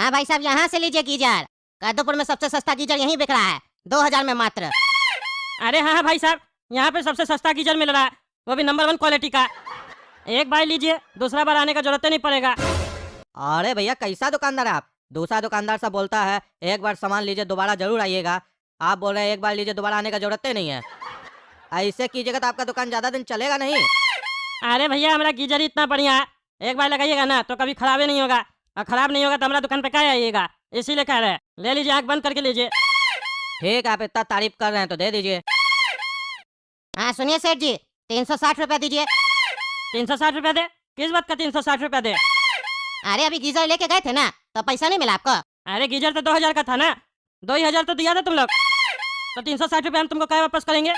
हाँ भाई साहब, यहाँ से लीजिए गीजर। कादोपुर में सबसे सस्ता गीजर यहीं बिक रहा है, 2000 में मात्र। अरे हाँ भाई साहब, यहाँ पे सबसे सस्ता गीजर मिल रहा है, वो भी नंबर 1 क्वालिटी का। एक बार लीजिए, दूसरा बार आने का जरूरत ही नहीं पड़ेगा। अरे भैया कैसा दुकानदार है आप? दूसरा दुकानदार सा बोलता है एक बार सामान लीजिए दोबारा जरूर आइएगा, आप बोल रहे हैं एक बार लीजिए दोबारा आने का जरूरत ही नहीं है। ऐसे कीजिएगा तो आपका दुकान ज्यादा दिन चलेगा नहीं। अरे भैया, हमारा गीजर ही इतना बढ़िया है, एक बार लगाइएगा ना तो कभी खराब ही नहीं होगा, और खराब नहीं होगा तो हमारा दुकान पे क्या आइएगा, इसीलिए कह रहे हैं। ले लीजिए, आँख बंद करके लीजिए। ठीक है, आप इतना तारीफ कर रहे हैं तो दे दीजिए। हाँ सुनिए सेठ जी, 360 रुपया दीजिए। 360 रुपया दे? किस बात का 360 रुपया दे? अरे अभी गीजर लेके गए थे ना, तो पैसा नहीं मिला आपको? अरे गीजर तो 2000 का था ना, 2000 तो दिया था तुम लोग, तो 360 रुपया हम तुमको क्या वापस करेंगे?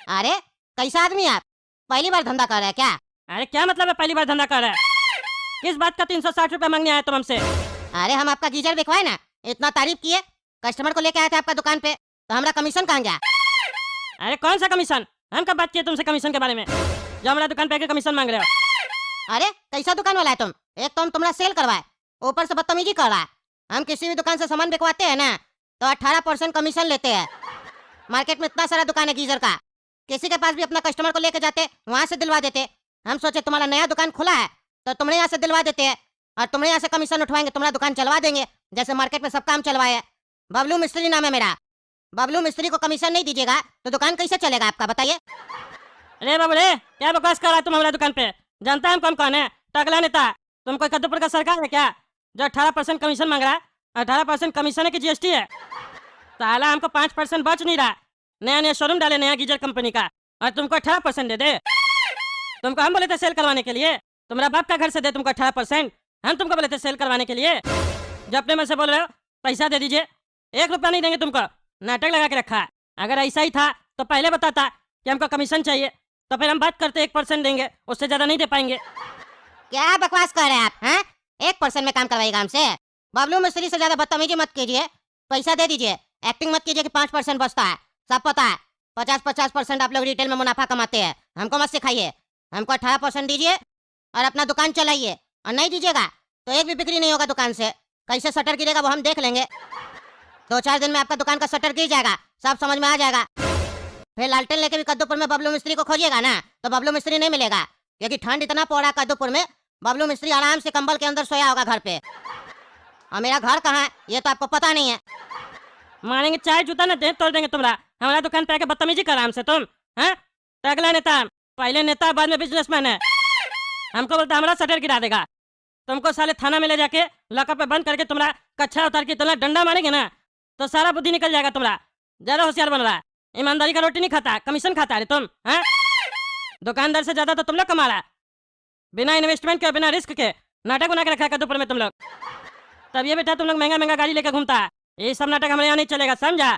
अरे कैसा आदमी आप, पहली बार धंधा कर रहे हैं क्या? अरे क्या मतलब है पहली बार धंधा कर रहा है? किस बात का 360 रुपया मांगने आए तुम हमसे? अरे हम आपका गीजर बिकवाए ना, इतना तारीफ किए, कस्टमर को लेके आए थे आपका दुकान पे, तो हमारा कमीशन कहाँ गया? अरे कौन सा कमीशन? हम कब बात किए तुमसे कमीशन के बारे में, जो हमारा दुकान पे आके कमीशन मांग रहे हो? अरे कैसा दुकान वाला है तुम, एक तो हम तुम्हारा सेल करवाए, ऊपर से बदतमीजी कर रहा है। हम किसी भी दुकान से सामान बिकवाते हैं ना तो 18% कमीशन लेते हैं। मार्केट में इतना सारा दुकान है गीजर का, किसी के पास भी अपना कस्टमर को लेके जाते वहां से दिलवा देते। हम सोचे तुम्हारा नया दुकान खुला है तो तुम्हारे यहाँ से दिलवा देते हैं, और तुम्हारे यहाँ से कमीशन उठवाएंगे, तुम्हारा दुकान चलवा देंगे, जैसे मार्केट में सब काम चलवाए। बबलू मिस्त्री नाम है मेरा। बबलू मिस्त्री को कमीशन नहीं दीजिएगा तो दुकान कैसे चलेगा आपका, बताइए। अरे बाबू रे, क्या बकवास कर रहा है तुम हमारे दुकान पे? जानता है हम कौन है? टकला नेता। तुम कोई कद्दूपुर का सरकार है क्या जो 18% कमीशन मांग रहा है? 18% कमीशन है कि जीएसटी है? साला हमको 5% बच नहीं रहा, नया नया शोरूम डाले नया गीजर कंपनी का, और तुमको 18% दे दे? तुमको हम बोले थे सेल करवाने के लिए, तुम्हारा बाप का घर से दे तुमको 18%, हम तुमको बोले थे सेल करवाने के लिए? जो अपने में से बोल रहे हो पैसा दे दीजिए, 1 रुपया नहीं देंगे तुमको। नाटक लगा के रखा है। अगर ऐसा ही था तो पहले बताता कि हमको कमीशन चाहिए, तो फिर हम बात करते 1% देंगे, उससे ज्यादा नहीं दे पाएंगे। क्या बकवास कर रहे हैं आप? हैं 1% में काम करवाइएगा हमसे? बबलू मिस्त्री से ज्यादा बदतमीजी मत कीजिए, पैसा दे दीजिए। एक्टिंग मत कीजिए कि 5% बचता है, सब पता है। 50-50% आप लोग रिटेल में मुनाफा कमाते हैं, हमको मत सिखाइए। हमको 18% दीजिए और अपना दुकान चलाइए, और नहीं दीजिएगा तो एक भी बिक्री नहीं होगा दुकान से। कैसे शटर गिरेगा वो हम देख लेंगे। 2-4 दिन में आपका दुकान का शटर गिर जाएगा, सब समझ में आ जाएगा। फिर लालटेन लेके भी कद्दूपुर में बबलू मिस्त्री को खोजिएगा ना तो बबलू मिस्त्री नहीं मिलेगा, क्योंकि ठंड इतना पड़ रहा है कद्दूपुर में। बबलू मिस्त्री आराम से कंबल के अंदर सोया होगा घर पे, और मेरा घर कहाँ है ये तो आपको पता नहीं है। मारेंगे चाय जूता ना दे तोड़ देंगे तुम्हारा। हमारा दुकान पे आके बदतमीजी कर हमसे तुम, हैं? टकला नेता, पहले नेता बाद में बिजनेसमैन है। हमको बोलता हमारा शटर गिरा देगा, तुमको साले थाना में ले जाके लॉकअप पे बंद करके तुम्हारा कच्छा उतार के इतना डंडा मारेंगे ना तो सारा बुद्धि निकल जाएगा तुम्हारा। ज्यादा होशियार बन रहा है, ईमानदारी का रोटी नहीं खाता, कमीशन खाता है तुम, हैं? दुकानदार से ज्यादा तो तुम लोग कमा रहा है, बिना इन्वेस्टमेंट के बिना रिस्क के नाटक बना के रखा है कद्दूपुर में तुम लोग। तब ये बेटा तुम लोग महंगा महंगा गाड़ी लेकर घूमता है, ये सब नाटक हमारे यहाँ नहीं चलेगा, समझा?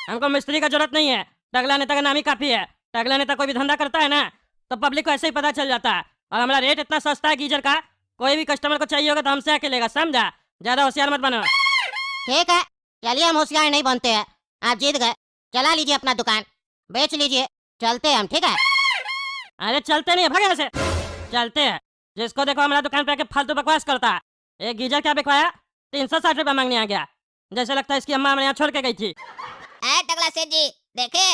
हमको मिस्त्री का जरूरत नहीं है, टकला नेता का नाम ही काफी है। टकला नेता कोई भी धंधा करता है ना तो पब्लिक को ऐसे ही पता चल जाता है, और हमारा रेट इतना सस्ता है गीजर का, कोई भी कस्टमर को चाहिए होगा तो हमसे आके लेगा, समझा? ज्यादा होशियार मत बनो। ठीक है, चलिए हम होशियार नहीं बनते हैं, आप जीत गए। चला लीजिए अपना दुकान, बेच लीजिए, चलते हैं हम, ठीक है? अरे चलते नहीं है, भाग यहाँ से। चलते हैं, जिसको देखो हमारा दुकान पे आके फालतू बकवास करता है। एक गीजर क्या बिकवाया, 360 रुपया मांगने आ गया, जैसे लगता है इसकी अम्मा हमारे यहाँ छोड़ के गई थी। टकला सेठ जी देखे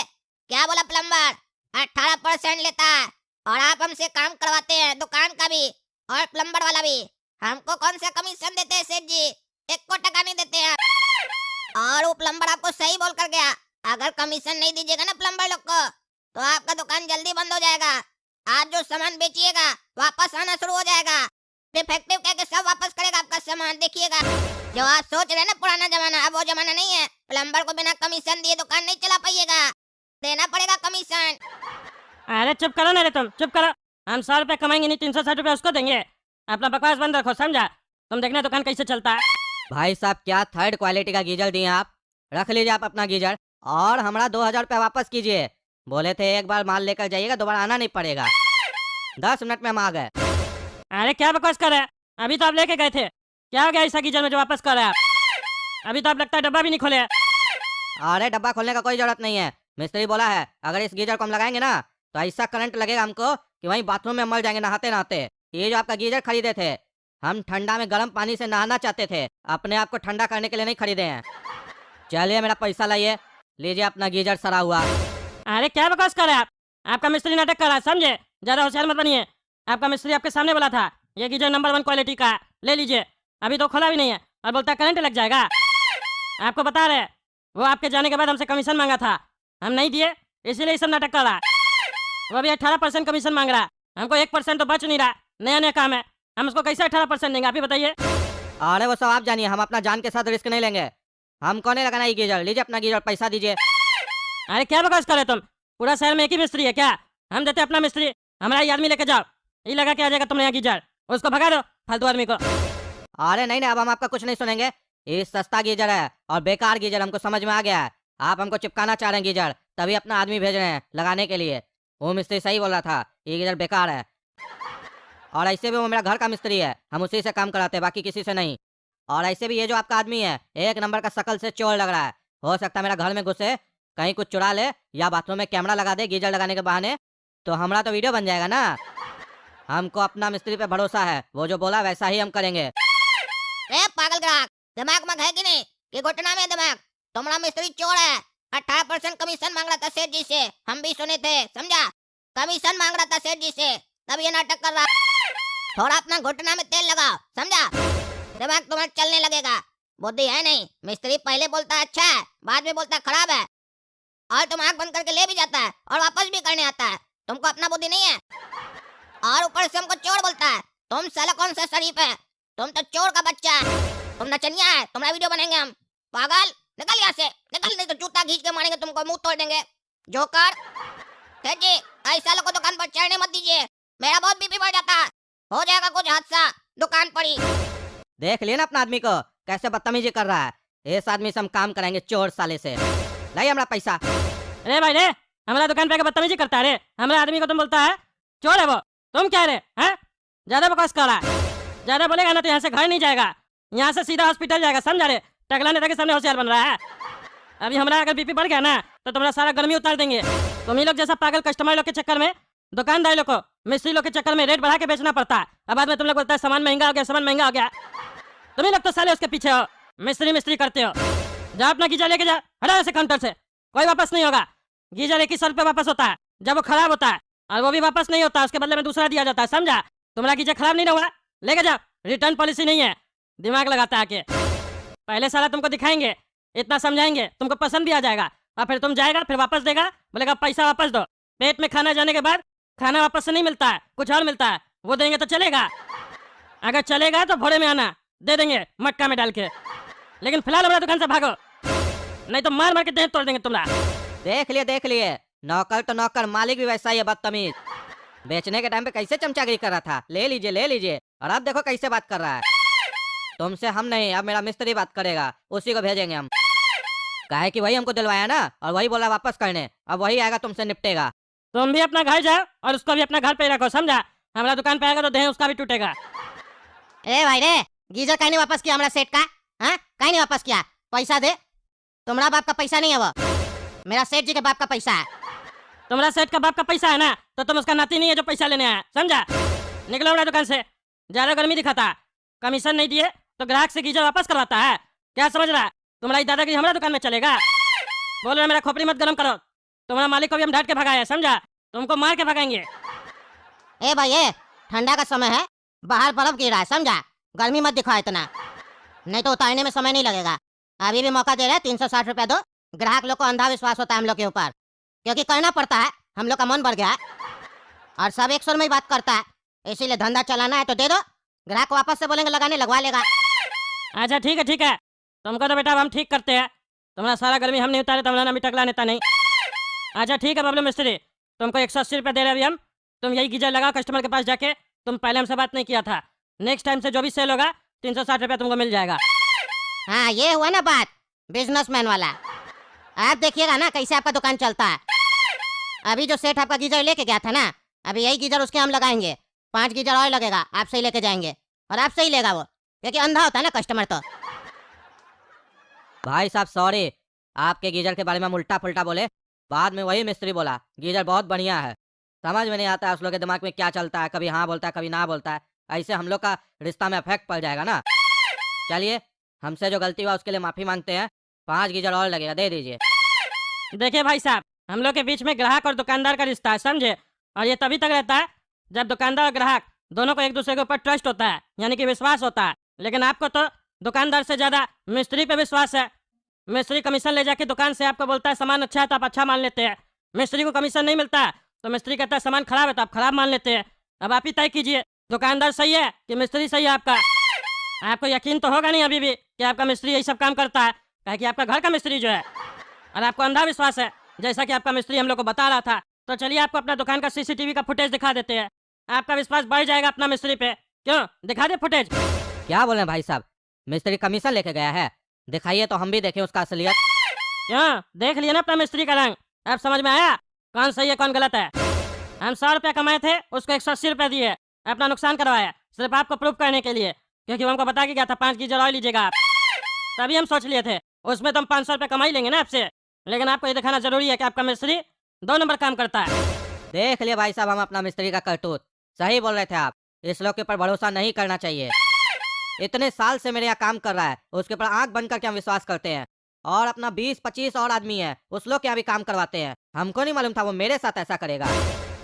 क्या बोला प्लम्बर, 18% लेता है, और आप हमसे काम करवाते हैं दुकान का भी और प्लम्बर वाला भी। हमको कौन सा कमीशन देते हैं सेठ जी, 1 टका नहीं देते हैं। और वो प्लम्बर आपको सही बोल कर गया, अगर कमीशन नहीं दीजिएगा ना प्लम्बर लोग को तो आपका दुकान जल्दी बंद हो जाएगा। आज जो सामान बेचिएगा वापस आना शुरू हो जाएगा, डिफेक्टिव कह के सब वापस करेगा आपका सामान, देखिएगा। जो आप सोच रहे हैं ना पुराना जमाना, अब वो जमाना नहीं है। प्लम्बर को बिना कमीशन दिए दुकान नहीं चला पाइएगा, देना पड़ेगा कमीशन। अरे चुप करो ना रे, तुम चुप करो। हम 100 रुपये कमाएंगे नहीं, 360 रुपये उसको देंगे। अपना बकवास बंद रखो, समझा? तुम देखना दुकान कैसे चलता है। भाई साहब क्या 3rd क्वालिटी का गीजर दिए आप, रख लीजिए आप अपना गीजर, और हमारा 2000 रुपया वापस कीजिए। बोले थे एक बार माल लेकर जाइएगा, दोबारा आना नहीं पड़ेगा। 10 मिनट में हम आ गए। अरे क्या बकवास कर रहे हैं, अभी तो आप लेके गए थे, क्या हो गया ऐसा गीजर में जो वापस कर रहे हैं आप? अभी तो आप लगता है डब्बा भी नहीं खोले। अरे डब्बा खोलने का कोई जरूरत नहीं है, मिस्त्री बोला है अगर इस गीजर को हम लगाएंगे ना तो ऐसा करंट लगेगा हमको कि वहीं बाथरूम में मर जाएंगे नहाते नहाते। ये जो आपका गीजर खरीदे थे हम ठंडा में गर्म पानी से नहाना चाहते थे, अपने आप को ठंडा करने के लिए नहीं खरीदे हैं। चलिए मेरा पैसा लाइए, लीजिए अपना गीजर सड़ा हुआ। अरे क्या बकवास कर रहे हैं आप? आपका मिस्त्री नाटक कर रहा है, समझे? ज्यादा होशियार मत बनिए। आपका मिस्त्री आपके सामने बोला था ये गीजर नंबर 1 क्वालिटी का है, ले लीजिए। अभी तो खोला भी नहीं है और बोलता है करंट लग जाएगा। आपको बता रहे वो आपके जाने के बाद हमसे कमीशन मांगा था, हम नहीं दिए, इसीलिए ये सब नाटक कर रहा है। वो अभी 18% कमीशन मांग रहा है, हमको 1% तो बच नहीं रहा। नया नया काम है, हम उसको कैसे 18% देंगे, आप ही बताइए। अरे वो सब आप जानिए, हम अपना जान के साथ रिस्क नहीं लेंगे। हमको नहीं लगाना ये गीजर, लीजिए अपना गीजर, पैसा दीजिए। अरे क्या बकवास कर रहे तुम? पूरा शहर में एक ही मिस्त्री है क्या? हम देते अपना मिस्त्री, हमारा ये आदमी लेके जाओ, ये लगा के आ जाएगा तुमने यहाँ गीजर, उसको भगा दो फालतू आदमी को। अरे नहीं नहीं, अब हम आपका कुछ नहीं सुनेंगे। ये सस्ता गीजर है और बेकार गीजर, हमको समझ में आ गया है। आप हमको चिपकाना चाह रहे हैं गीजर, तभी अपना आदमी भेज रहे हैं लगाने के लिए। वो मिस्त्री सही बोला था, ये गीजर बेकार है। और ऐसे भी वो मेरा घर का मिस्त्री है, हम उसी से काम कराते हैं, बाकी किसी से नहीं। और ऐसे भी ये जो आपका आदमी है, एक नंबर का शकल से चोर लग रहा है। हो सकता है मेरा घर में घुसे, कहीं कुछ चुरा ले, या बाथरूम में कैमरा लगा दे गीजर लगाने के बहाने, तो हमारा तो वीडियो बन जाएगा ना। हमको अपना मिस्त्री पे भरोसा है, वो जो बोला वैसा ही हम करेंगे। रे पागल ग्राहक, दिमाग में है कि नहीं कि घुटना में दिमाग? तुम्हारा मिस्त्री चोर है। 18% कमीशन मांग रहा था सेठ जी से, हम भी सुने थे, समझा? कमीशन मांग रहा था सेठ जी से, तब ये नाटक कर रहा। थोड़ा अपना घुटना में तेल लगाओ, समझा? दिमाग तुम्हारा चलने लगेगा। बुद्धि है नहीं, मिस्त्री पहले बोलता है अच्छा है, बाद में बोलता है खराब है, और तुम आंख बंद करके ले भी जाता है और वापस भी करने आता है। तुमको अपना बुद्धि नहीं है, और ऊपर से हमको चोर बोलता है। तुम साला कौन सा शरीफ है? तुम तो चोर का बच्चा है, तुम नचनिया है। तुम्हारा वीडियो बनेंगे हम। पागल, निकल यहाँ से, निकल, नहीं तो जूता खींच के मारेंगे तुमको, मुंह तोड़ देंगे। जोकर सेठ जी, ऐसा लोग को दुकान पर चढ़ने मत दीजिए, मेरा बहुत बीपी बढ़ जाता है, हो जाएगा कुछ हादसा दुकान पर ही। देख लिए ना अपना आदमी को कैसे बदतमीजी कर रहा है। इस आदमी से हम काम कराएंगे, चोर साले से। लाइए हमारा पैसा। अरे भाई रे, हमारा दुकान पे आके बदतमीजी करता है रे, हमारे आदमी को तुम बोलता है चोर है वो, तुम क्या रे? हैं, ज्यादा बकवास कर रहा है। ज्यादा बोलेगा ना तो यहाँ से घर नहीं जाएगा, यहाँ से सीधा हॉस्पिटल जाएगा, समझा रे? टकला नेता के सामने होशियार बन रहा है। अभी हमारा अगर बीपी बढ़ गया ना तो तुम्हारा सारा गर्मी उतार देंगे। तुम ही लोग जैसा पागल कस्टमर लोग के चक्कर में, दुकानदार लोग को, मिस्त्री लोग के चक्कर में रेट बढ़ा के बेचना पड़ता है। अब बाद में तुम लोग बोलता है सामान महंगा हो गया, सामान महंगा हो गया। तुम ही लोग तो साले उसके पीछे हो, मिस्त्री मिस्त्री करते हो। जा अपना गीजर लेके जा, हटा से काउंटर से, कोई वापस नहीं होगा। गीजर 2100 रुपये वापस होता है जब वो खराब होता है, और वो भी वापस नहीं होता, उसके बदले में दूसरा दिया जाता है, समझा? तुम्हारा गीजर खराब नहीं हुआ, लेके जाओ, रिटर्न पॉलिसी नहीं है। दिमाग लगाता है आके, पहले साला तुमको दिखाएंगे, इतना समझाएंगे, तुमको पसंद भी आ जाएगा, और फिर तुम जाएगा, फिर वापस देगा, बोलेगा पैसा वापस दो। पेट में खाना जाने के बाद खाना वापस से नहीं मिलता है, कुछ और मिलता है, वो देंगे तो चलेगा। अगर चलेगा तो भोरे में आना, दे देंगे मटका में डाल के, लेकिन फिलहाल हमारा दुकान से भागो, नहीं तो मार मार के देह तोड़ देंगे तुम्हारा। देख लिए, नौकर तो नौकर, मालिक भी वैसा ही है, बदतमीज। बेचने के टाइम पे कैसे चमचागिरी कर रहा था, ले लीजिए, और अब देखो कैसे बात कर रहा है। तुमसे हम नहीं, अब मेरा मिस्त्री बात करेगा, उसी को भेजेंगे हम। काहे कि वही हमको दिलवाया ना, और वही बोला वापस करने, अब वही आएगा तुमसे निपटेगा। तुम भी अपना घर जाओ और उसको भी अपना घर पे रखो, समझा? हमारा दुकान पे आएगा तो देह उसका भी टूटेगा। ए भाई रे, गीजर कहीं नहीं वापस किया हमारा सेठ का? हाँ, कहीं नहीं वापस किया, पैसा दे। तुम्हारा बाप का पैसा नहीं है वो, मेरा सेठ जी के बाप का पैसा है। तुम्हारा सेठ का बाप का पैसा है ना, तो तुम उसका नाती नहीं है जो पैसा लेने आया, समझा? निकलो हमारा दुकान से, ज्यादा गर्मी दिखाता, कमीशन नहीं दिए तो ग्राहक से गीजर वापस करवाता है, क्या समझ रहा है? तुम्हारी दादागिरी हमारा दुकान में चलेगा? बोल रहे मेरा खोपड़ी मत गरम करो, तुम्हारा मालिक को भी हम डांट के भगाया, समझा? तुमको मार के भगाएंगे। ए भाई ए, ठंडा का समय है, बाहर बर्फ गिर रहा है, समझा? गर्मी मत दिखाओ इतना, नहीं तो उतारने में समय नहीं लगेगा। अभी भी मौका दे रहे हैं, 360 रुपया दो। ग्राहक लोग को अंधा विश्वास होता है हम लोग के ऊपर, क्योंकि करना पड़ता है, हम लोग का मन बढ़ गया है, और सब एक सुर में ही बात करता है, इसीलिए धंधा चलाना है तो दे दो। ग्राहक वापस से बोलेंगे लगाने, लगवा लेगा। अच्छा ठीक है, तुमको तो बेटा अब हम ठीक करते हैं, तुम्हारा सारा गर्मी हम नहीं उतारे तो हमारा भी टकला नेता नहीं। अच्छा ठीक है बबलू मिस्त्री, तुमको 180 रुपये दे रहे अभी हम, तुम यही गीजर लगाओ कस्टमर के पास जाके, तुम पहले हमसे बात नहीं किया था, नेक्स्ट टाइम से जो भी सेल होगा 360 रुपया तुमको मिल जाएगा। हाँ, ये हुआ ना बात बिजनेसमैन वाला। आप देखिएगा ना कैसे आपका दुकान चलता है। अभी जो सेठ आपका गीजर लेके गया था ना, अभी यही गीजर उसके हम लगाएंगे, 5 गीजर और लगेगा, आपसे ही लेके जाएंगे, और आपसे ही लेगा वो, क्योंकि अंधा होता है ना कस्टमर। तो भाई साहब सॉरी, आपके गीजर के बारे में हम उल्टा पुल्टा बोले, बाद में वही मिस्त्री बोला गीजर बहुत बढ़िया है। समझ में नहीं आता है उस लोग के दिमाग में क्या चलता है, कभी हाँ बोलता है कभी ना बोलता है। ऐसे हम लोग का रिश्ता में इफेक्ट पड़ जाएगा ना। चलिए, हमसे जो गलती हुआ उसके लिए माफी मांगते हैं। 5 गीजर और लगेगा, दे दीजिए। देखिए भाई साहब, हम लोग के बीच में ग्राहक और दुकानदार का रिश्ता है, समझे? और ये तभी तक रहता है जब दुकानदार और ग्राहक दोनों को एक दूसरे के ऊपर ट्रस्ट होता है, यानी कि विश्वास होता है। लेकिन आपको तो दुकानदार से ज्यादा मिस्त्री पे विश्वास है। मिस्त्री कमीशन ले जाके दुकान से आपको बोलता है सामान अच्छा है तो आप अच्छा मान लेते हैं। मिस्त्री को कमीशन नहीं मिलता है तो मिस्त्री कहता है सामान खराब है तो आप खराब मान लेते हैं। अब आप ही तय कीजिए, दुकानदार सही है कि मिस्त्री सही है आपका? आपको यकीन तो होगा नहीं अभी भी कि आपका मिस्त्री यही सब काम करता है, काहे कि आपका घर का मिस्त्री जो है, और आपको अंधा विश्वास है जैसा कि आपका मिस्त्री हम लोग को बता रहा था। तो चलिए आपको अपना दुकान का सीसीटीवी का फुटेज दिखा देते हैं, आपका विश्वास बढ़ जाएगा अपना मिस्त्री पे। क्यों, दिखा दे फुटेज? क्या बोले भाई साहब, मिस्त्री कमीशन लेके गया है? दिखाइए तो हम भी देखें उसका असलियत। क्यों, देख लिया ना अपना मिस्त्री का रंग? अब समझ में आया कौन सही है कौन गलत है? हम 100 रुपया कमाए थे, उसको 180 रुपया दिए, अपना नुकसान करवाया सिर्फ आपको प्रूफ करने के लिए, क्योंकि वो हमको बता के गया था 5 गीजर ऑयल लीजिएगा आप। तभी हम सोच लिए थे उसमें तो हम 500 रुपया कमा ही लेंगे ना आपसे। लेकिन आपको ये दिखाना जरूरी है कि आपका मिस्त्री 2 नंबर काम करता है। देख लिए भाई साहब हम अपना मिस्त्री का करतूत। सही बोल रहे थे आप, इस लोग के ऊपर भरोसा नहीं करना चाहिए। इतने साल से मेरे यहाँ काम कर रहा है, उसके ऊपर आंख बंद करके हम विश्वास करते हैं। और अपना 20-25 और आदमी है, उस लोग के यहाँ भी काम करवाते हैं। हमको नहीं मालूम था वो मेरे साथ ऐसा करेगा।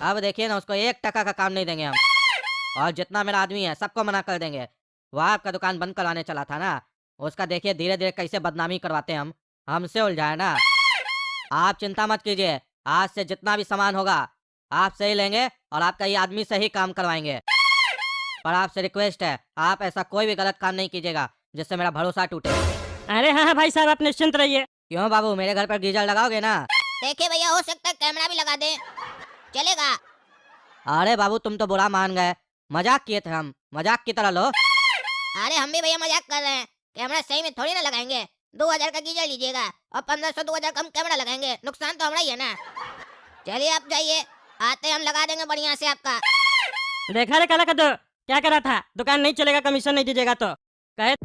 अब देखिए ना, उसको 1 टका का काम नहीं देंगे हम। और जितना मेरा आदमी है सबको मना कर देंगे। वह आपका दुकान बंद कराने चला था ना, उसका देखिए धीरे धीरे कैसे बदनामी करवाते हैं हम। हमसे उलझाए ना। आप चिंता मत कीजिए, आज से जितना भी सामान होगा आप से ही लेंगे और आपका ये आदमी से ही काम करवाएंगे। पर आपसे रिक्वेस्ट है, आप ऐसा कोई भी गलत काम नहीं कीजिएगा जिससे मेरा भरोसा टूटे। अरे हाँ भाई साहब, आप निश्चिंत रहिए। क्यों बाबू, मेरे घर पर गीजर लगाओगे ना? देखिए भैया, हो सकता है कैमरा भी लगा दे, चलेगा? अरे बाबू, तुम तो बुरा मान गए। मजाक किए थे हम, मजाक की तरह लो। अरे हम भी भैया मजाक कर रहे हैं, कैमरा सही में थोड़ी ना लगाएंगे। 2000 का गीजर लीजिएगा और 1500-2000 कम कैमरा लगाएंगे, नुकसान तो हमारा ही है ना। चलिए आप जाइए, आते हम लगा देंगे बढ़िया से आपका। देखा रे काला कद्दू, क्या करा था? दुकान नहीं चलेगा, कमीशन नहीं दीजिएगा तो कहे।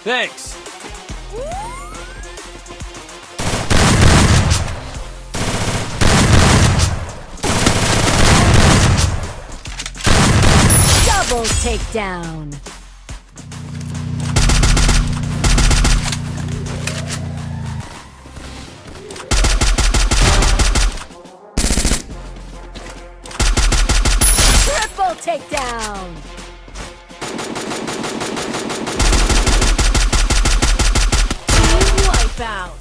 Thanks. Double takedown. Triple takedown. Wipeout.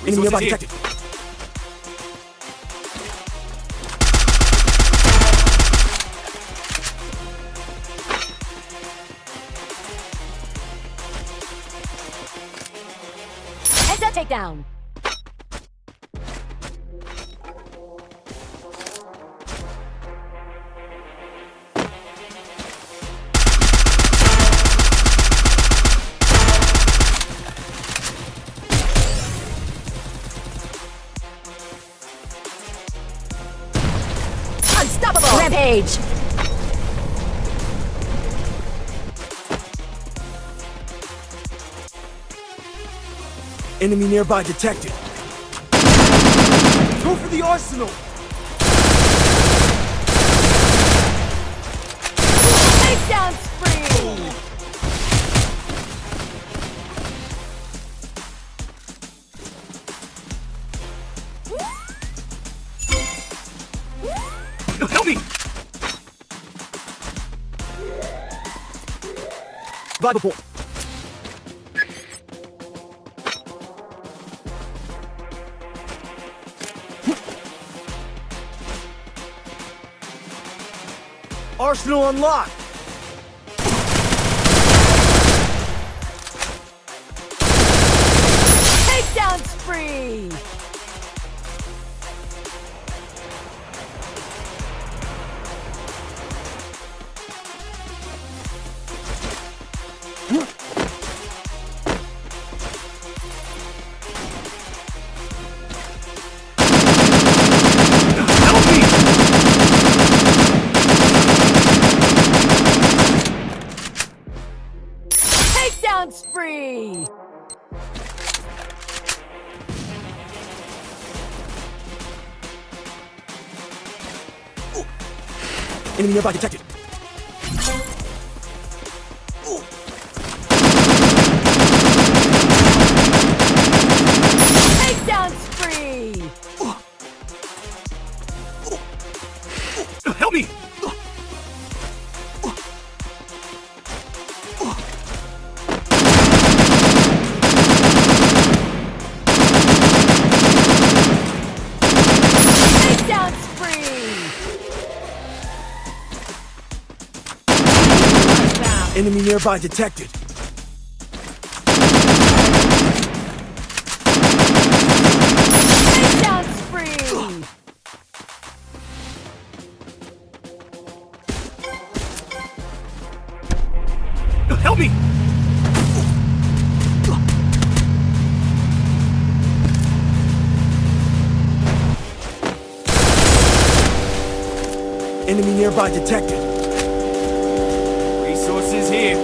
Enemy nearby detected. Enter takedown. Unstoppable. Rampage. Enemy nearby detected. Go for the arsenal. Takedown spree. Help me. Bible point. Arsenal unlocked. Takedown spree. Help me! Takedown spree. Enemy nearby detected. Takedown spree. Help me! Takedown spree. Enemy nearby detected. Takedown spree. Help me! Enemy nearby detected. Resources here.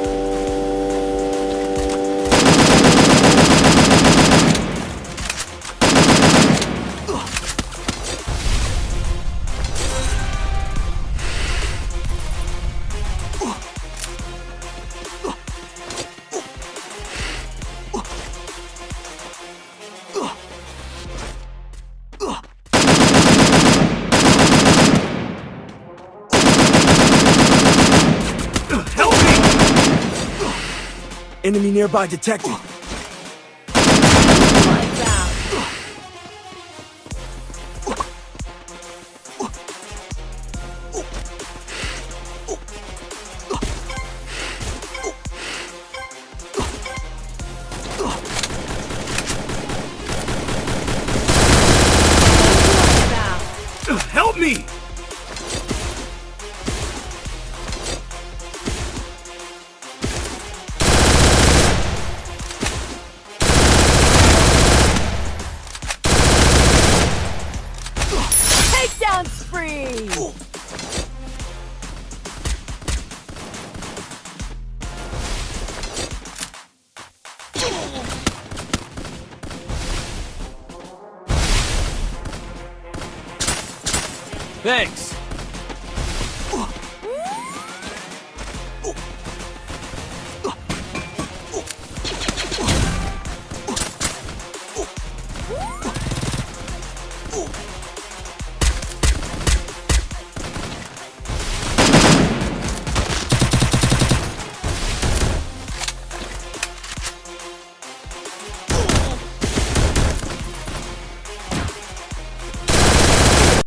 Help me! Enemy nearby detected. Lights out. Lights out. Help me! Takedown spree. Thanks.